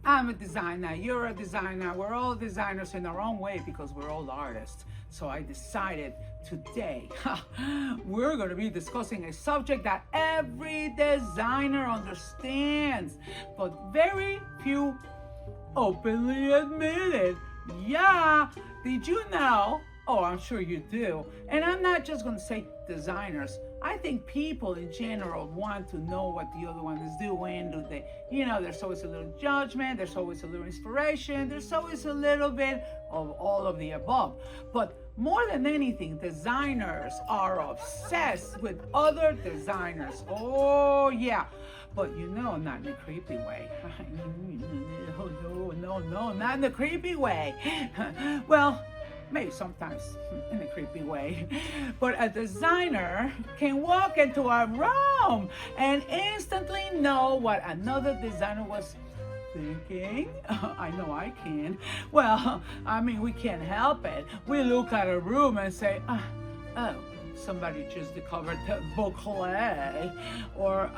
I'm a designer, you're a designer, we're all designers in our own way because we're all artists. So I decided today we're going to be discussing a subject that every designer understands, but very few openly admit it. Yeah, did you know? Oh, I'm sure you do. And I'm not just going to say designers. I think people in general want to know what the other one is doing. Do they, there's always a little judgment, there's always a little inspiration, there's always a little bit of all of the above. But more than anything, designers are obsessed with other designers. Oh, yeah. But not in a creepy way. No, not in a creepy way. Well, maybe sometimes in a creepy way. But a designer can walk into a room and instantly know what another designer was thinking. I know I can. Well, we can't help it. We look at a room and say, oh, somebody just discovered the boucle, or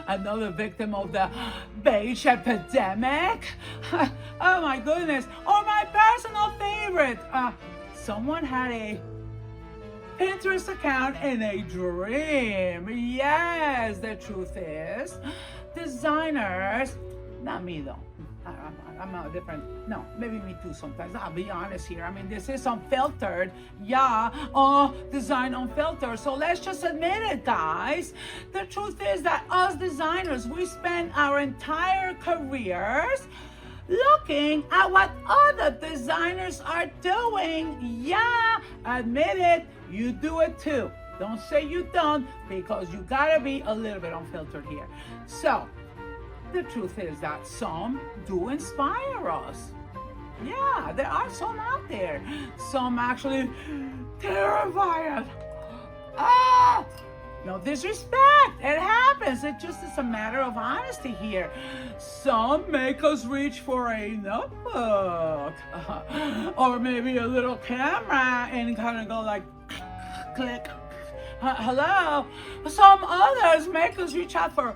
another victim of the beige epidemic. Oh my goodness! Or my personal favorite, someone had a Pinterest account in a dream. Yes, the truth is, designers, not me though. I'm not different. No, maybe me too sometimes. I'll be honest here. This is unfiltered. Yeah, design unfiltered. So let's just admit it, guys. The truth is that us designers, we spend our entire careers looking at what other designers are doing. Yeah, admit it. You do it too. Don't say you don't, because you gotta be a little bit unfiltered here. So, the truth is that some do inspire us. Yeah, there are some out there. Some actually terrify us. No disrespect. It happens. It just is a matter of honesty here. Some make us reach for a notebook or maybe a little camera and kind of go like, click. Hello. Some others make us reach out for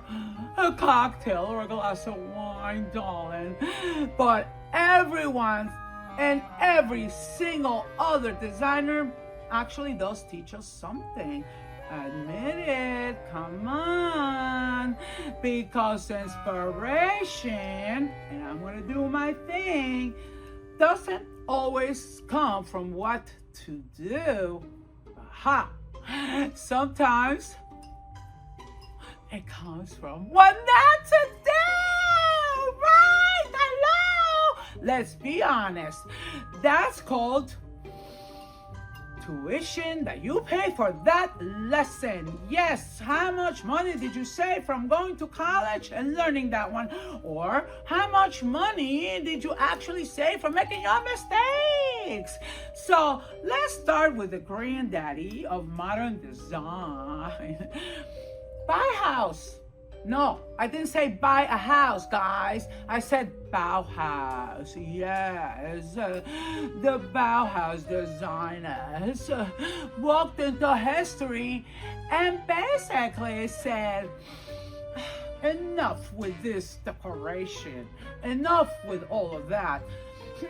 a cocktail or a glass of wine, darling. But everyone and every single other designer actually does teach us something. Admit it, come on. Because inspiration, and I'm gonna do my thing, doesn't always come from what to do. Aha. Sometimes it comes from what not to do, right? Hello? Let's be honest. That's called tuition that you pay for that lesson. Yes, how much money did you save from going to college and learning that one? Or how much money did you actually save from making your mistakes? So let's start with the granddaddy of modern design. Bauhaus. No, I didn't say buy a house, guys. I said Bauhaus. Yes, the Bauhaus designers walked into history and basically said, enough with this decoration. Enough with all of that.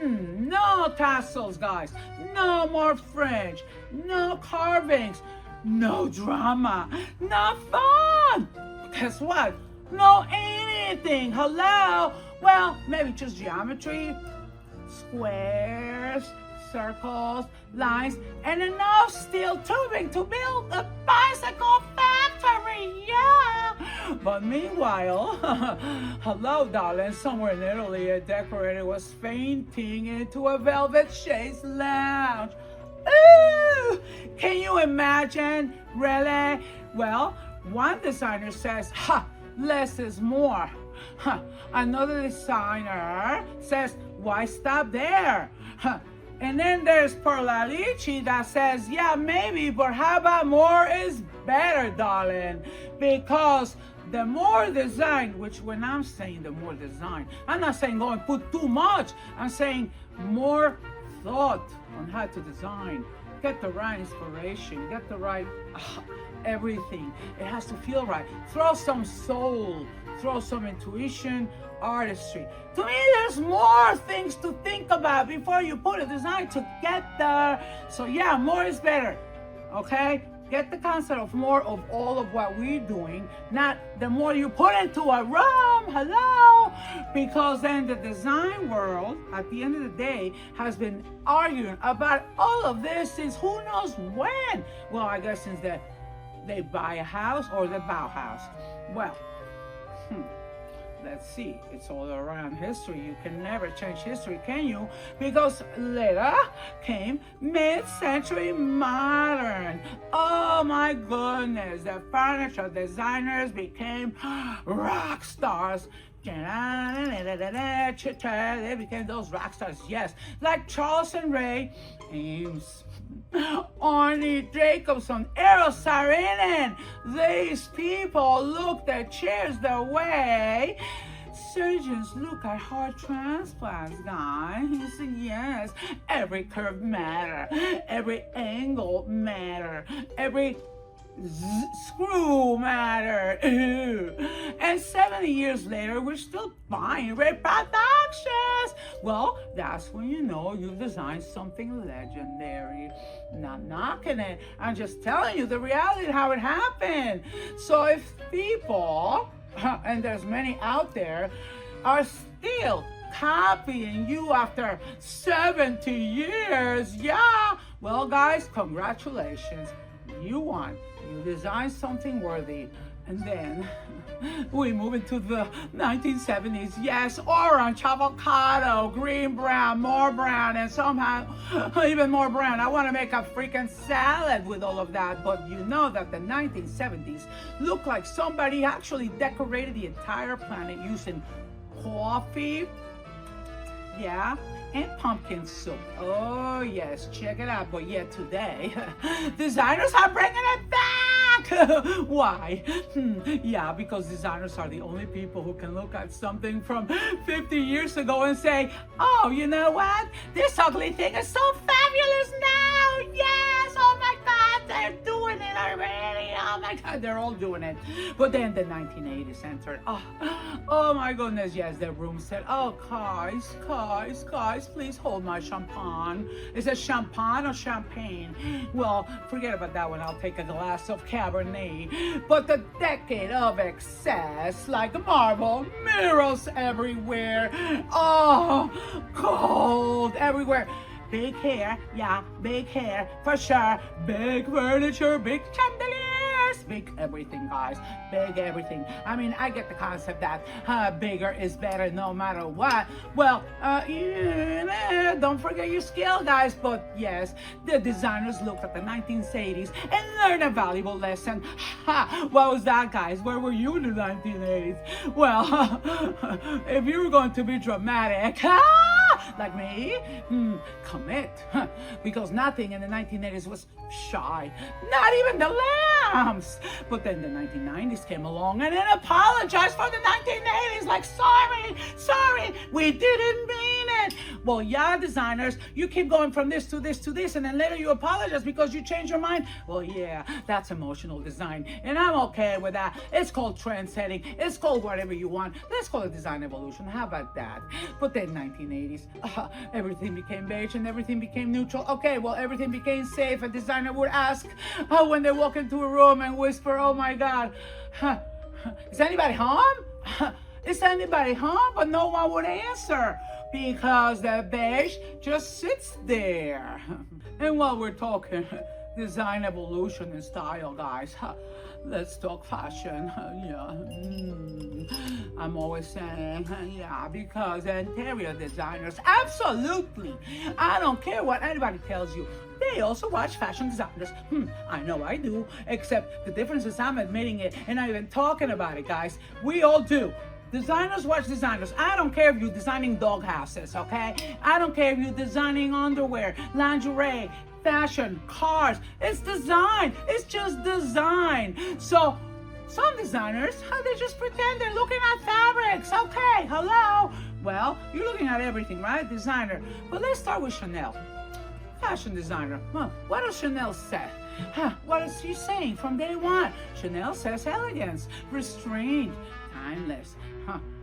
No tassels, guys. No more fringe. No carvings. No drama. No fun. Guess what? No anything. Hello? Well, maybe just geometry, squares, circles, lines, and enough steel tubing to build a bicycle factory. Yeah. But meanwhile, hello, darling, somewhere in Italy, a decorator was fainting into a velvet chaise lounge. Ooh! Can you imagine? Really? Well, one designer says, less is more. Another designer says, why stop there? And then there's Perla Lichi that says, yeah, maybe, but how about more is better, darling? Because the more design, which when I'm saying the more design, I'm not saying go and put too much. I'm saying more thought on how to design. Get the right inspiration, get the right everything. It has to feel right. Throw some soul, throw some intuition, artistry. To me, there's more things to think about before you put a design to get there. So yeah, more is better, okay? Get the concept of more of all of what we're doing, not the more you put into a room, hello? Because then the design world, at the end of the day, has been arguing about all of this since who knows when. Well, I guess since they buy a house or the Bauhaus. Well, let's see, it's all around history. You can never change history, can you? Because later came mid-century modern. Oh my goodness, the furniture designers became rock stars. They became those rock stars, yes, like Charles and Ray Ames, Arnie Jacobson, Eros Saarinen. These people looked at chairs the way surgeons look at heart transplants, guys. Yes, every curve matter, every angle matter, every screw matter. And 70 years later, we're still buying reproductions. Well, that's when you know you've designed something legendary. Not knocking it, I'm just telling you the reality of how it happened. So if people, and there's many out there, are still copying you after 70 years, yeah, well guys, congratulations, you won. You designed something worthy. And then we move into the 1970s. Yes, orange, avocado, green, brown, more brown, and somehow even more brown. I want to make a freaking salad with all of that. But you know that the 1970s looked like somebody actually decorated the entire planet using coffee, yeah, and pumpkin soup. Oh yes, check it out. But yet today, designers are bringing it back. Why? Yeah, because designers are the only people who can look at something from 50 years ago and say, oh, you know what? This ugly thing is so fabulous now. Yes, oh my God, they're doing it already. Oh my God, they're all doing it. But then the 1980s entered. Oh my goodness, yes, the room said, oh, guys, please hold my champagne. Is it champagne or champagne? Well, forget about that one. I'll take a glass of Cabernet. But the decade of excess, like marble, mirrors everywhere. Oh, gold everywhere. Big hair, yeah, big hair, for sure. Big furniture, big chandeliers, big everything, guys. Big everything. I mean, I get the concept that bigger is better no matter what. Well, don't forget your skill, guys. But yes, the designers looked at the 1980s and learned a valuable lesson. What was that, guys? Where were you in the 1980s? Well, if you were going to be dramatic, like me, commit, because nothing in the 1980s was shy, not even the lamps. But then the 1990s came along and then apologized for the 1980s, like sorry, we didn't mean it. Well, yeah, designers, you keep going from this to this to this, and then later you apologize because you change your mind. Well, yeah, that's emotional design, and I'm okay with that. It's called trend setting. It's called whatever you want. Let's call it design evolution. How about that? But then 1980s, everything became beige and everything became neutral. Okay, well, everything became safe. A designer would ask when they walk into a room and whisper, oh my God, is anybody home? Is anybody home? But no one would answer because the beige just sits there. And while we're talking design evolution and style, guys, let's talk fashion. Yeah, I'm always saying, yeah, because interior designers, absolutely. I don't care what anybody tells you. They also watch fashion designers. I know I do, except the difference is I'm admitting it and not even talking about it, guys. We all do. Designers watch designers. I don't care if you're designing dog houses, okay? I don't care if you're designing underwear, lingerie, fashion, cars. It's design. It's just design. So some designers, they just pretend they're looking at fabrics. Okay, hello. Well, you're looking at everything, right? Designer. But let's start with Chanel. Fashion designer. What does Chanel say? What is she saying from day one? Chanel says elegance, restrained, timeless.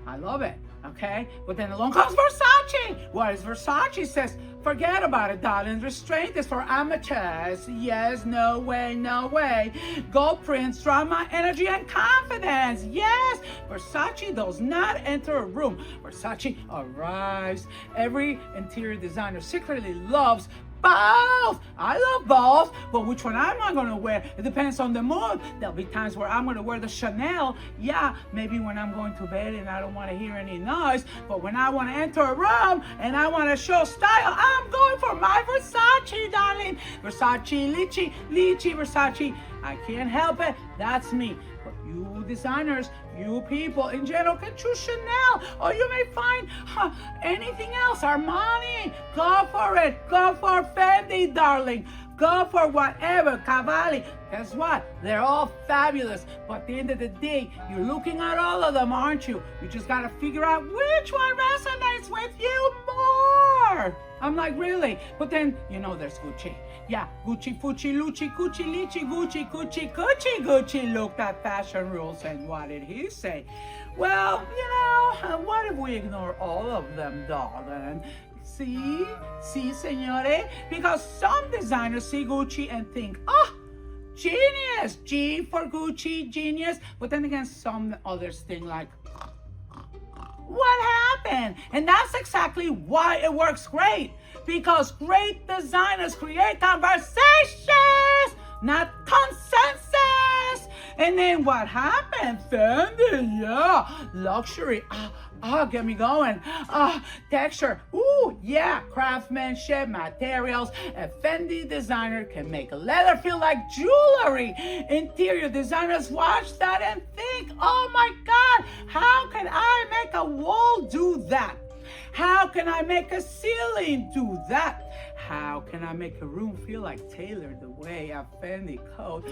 I love it. Okay, but then along comes Versace. What is Versace says? Forget about it, darling. Restraint is for amateurs. Yes, no way, no way. Gold prints, drama, energy, and confidence. Yes, Versace does not enter a room. Versace arrives. Every interior designer secretly loves both. I love both, but which one am I gonna wear? It depends on the mood. There'll be times where I'm gonna wear the Chanel. Yeah, maybe when I'm going to bed and I don't want to hear any noise, but when I want to enter a room and I want to show style, I'm going for my Versace, darling. Versace, Lichi, Versace. I can't help it. That's me. But you designers, you people in general can choose Chanel, or you may find anything else. Armani, go for it. Go for Fendi, darling. Go for whatever. Cavalli. Guess what? They're all fabulous. But at the end of the day, you're looking at all of them, aren't you? You just got to figure out which one resonates with you more. I'm like, really? But then, there's Gucci. Yeah, Gucci, Fucci, Lucci, Gucci, Lichi, Gucci, Gucci, Gucci, Gucci looked at fashion rules, and what did he say? Well, what if we ignore all of them, darling? See, signore? Because some designers see Gucci and think, genius, G for Gucci, genius. But then again, some others think like, what happened? And that's exactly why it works great. Because great designers create conversations, not consensus. And then what happened? Fendi, yeah, luxury. Get me going. Texture. Ooh, yeah, craftsmanship, materials. A Fendi designer can make leather feel like jewelry. Interior designers watch that and think, oh my God, how can I make a wall do that? How can I make a ceiling do that? How can I make a room feel like tailored the way a Fendi coat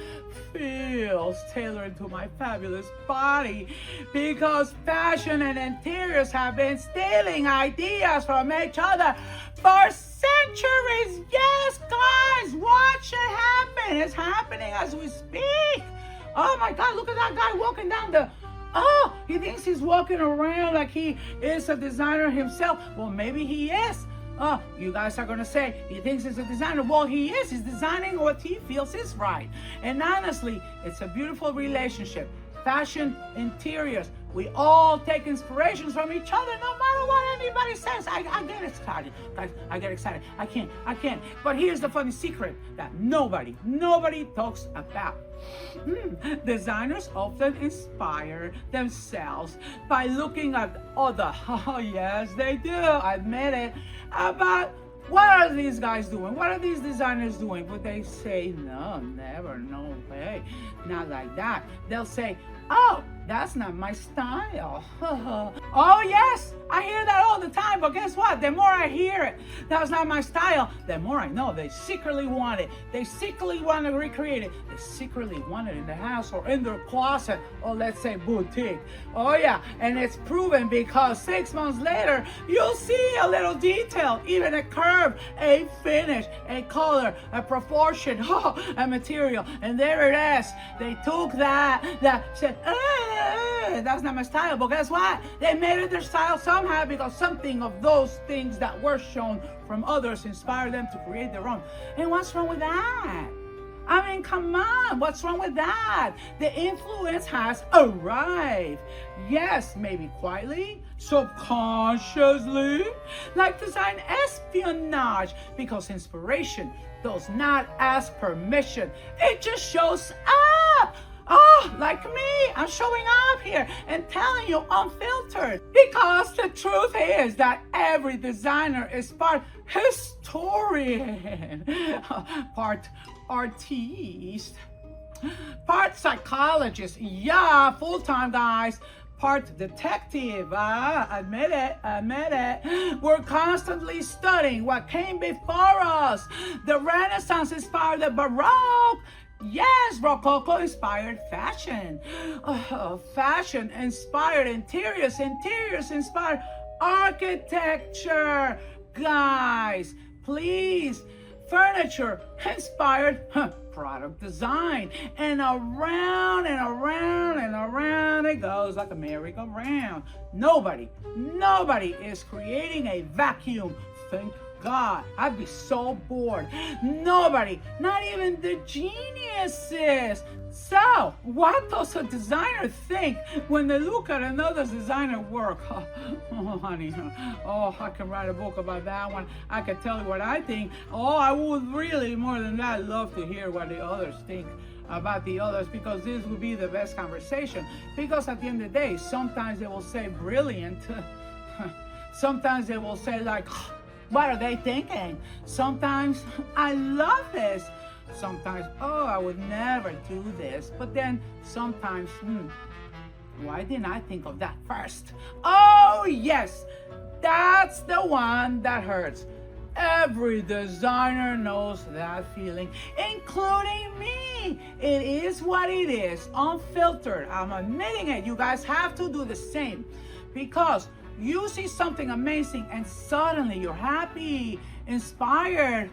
feels tailored to my fabulous body? Because fashion and interiors have been stealing ideas from each other for centuries. Yes, guys, watch it happen. It's happening as we speak. Oh my God, look at that guy walking down the... he thinks he's walking around like he is a designer himself. Well, maybe he is. You guys are going to say he thinks he's a designer. Well, he is. He's designing what he feels is right. And honestly, it's a beautiful relationship. Fashion, interiors. We all take inspirations from each other no matter what anybody says. I get excited. Guys, I get excited. I can't. But here's the funny secret that nobody talks about. Designers often inspire themselves by looking at other. Oh, yes, they do. Admit it. About what are these guys doing? What are these designers doing? But they say, no, never, no way. Not like that. They'll say, oh, that's not my style. Oh, yes, I hear that all the time. But guess what? The more I hear it, that's not my style, the more I know they secretly want it. They secretly want to recreate it. They secretly want it in the house or in their closet, or let's say boutique. Oh, yeah, and it's proven because 6 months later, you'll see a little detail, even a curve, a finish, a color, a proportion, a material. And there it is. They took that said, that's not my style. But guess what? They made it their style somehow because something of those things that were shown from others inspired them to create their own. And what's wrong with that? I mean, come on, what's wrong with that? The influence has arrived. Yes, maybe quietly, subconsciously, like design espionage, because inspiration does not ask permission. It just shows up. Oh, like me, I'm showing up here and telling you unfiltered. Because the truth is that every designer is part historian, part artiste, part psychologist, yeah, full-time guys, part detective, admit it. We're constantly studying what came before us. The Renaissance inspired the Baroque. Yes, Rococo inspired fashion. Fashion inspired interiors. Interiors inspired architecture. Guys, please, furniture inspired product design. And around and around and around it goes like a merry-go-round. Nobody is creating a vacuum. Thank God, I'd be so bored. Nobody, not even the geniuses. So, what does a designer think when they look at another designer work? Oh, honey, oh, I can write a book about that one. I can tell you what I think. Oh, I would really, more than that, love to hear what the others think about the others, because this would be the best conversation. Because at the end of the day, sometimes they will say brilliant. Sometimes they will say like, what are they thinking? Sometimes, I love this. Sometimes, oh, I would never do this. But then sometimes, why didn't I think of that first? Oh, yes, that's the one that hurts. Every designer knows that feeling, including me. It is what it is, unfiltered. I'm admitting it. You guys have to do the same, because you see something amazing and suddenly you're happy, inspired,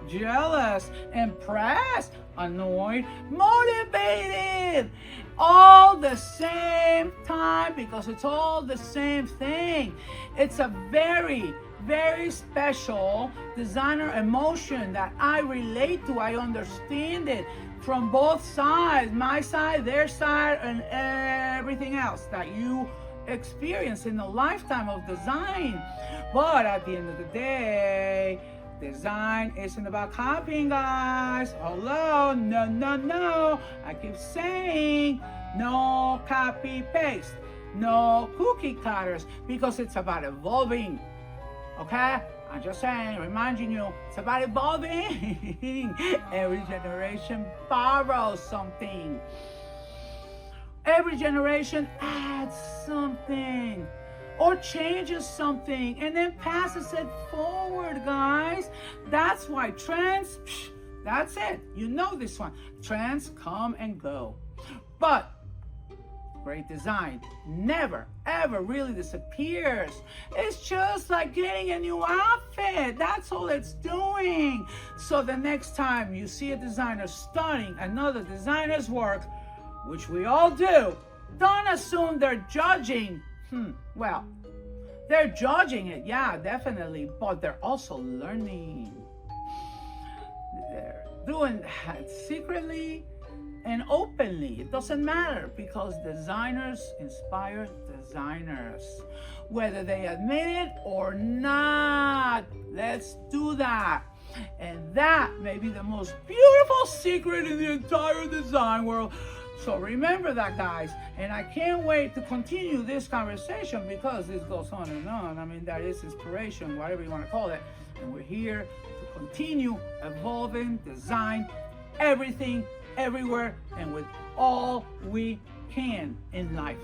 jealous, impressed, annoyed, motivated, all the same time, because it's all the same thing. It's a very, very special designer emotion that I relate to. I understand it from both sides, my side, their side, and everything else that you experience in a lifetime of design. But at the end of the day, design isn't about copying, guys. Hello, no. I keep saying no copy paste, no cookie cutters, because it's about evolving. Okay? I'm just saying, reminding you, it's about evolving. Every generation borrows something. Every generation adds something or changes something and then passes it forward, guys. That's why trends, that's it. You know this one. Trends come and go. But great design never, ever really disappears. It's just like getting a new outfit. That's all it's doing. So the next time you see a designer studying another designer's work, which we all do, don't assume they're judging. Well, they're judging it, yeah, definitely, but they're also learning. They're doing that secretly and openly. It doesn't matter, because designers inspire designers, whether they admit it or not. Let's do that. And that may be the most beautiful secret in the entire design world. So remember that, guys, and I can't wait to continue this conversation, because this goes on and on. I mean, that is inspiration, whatever you want to call it, and we're here to continue evolving design, everything, everywhere, and with all we can in life.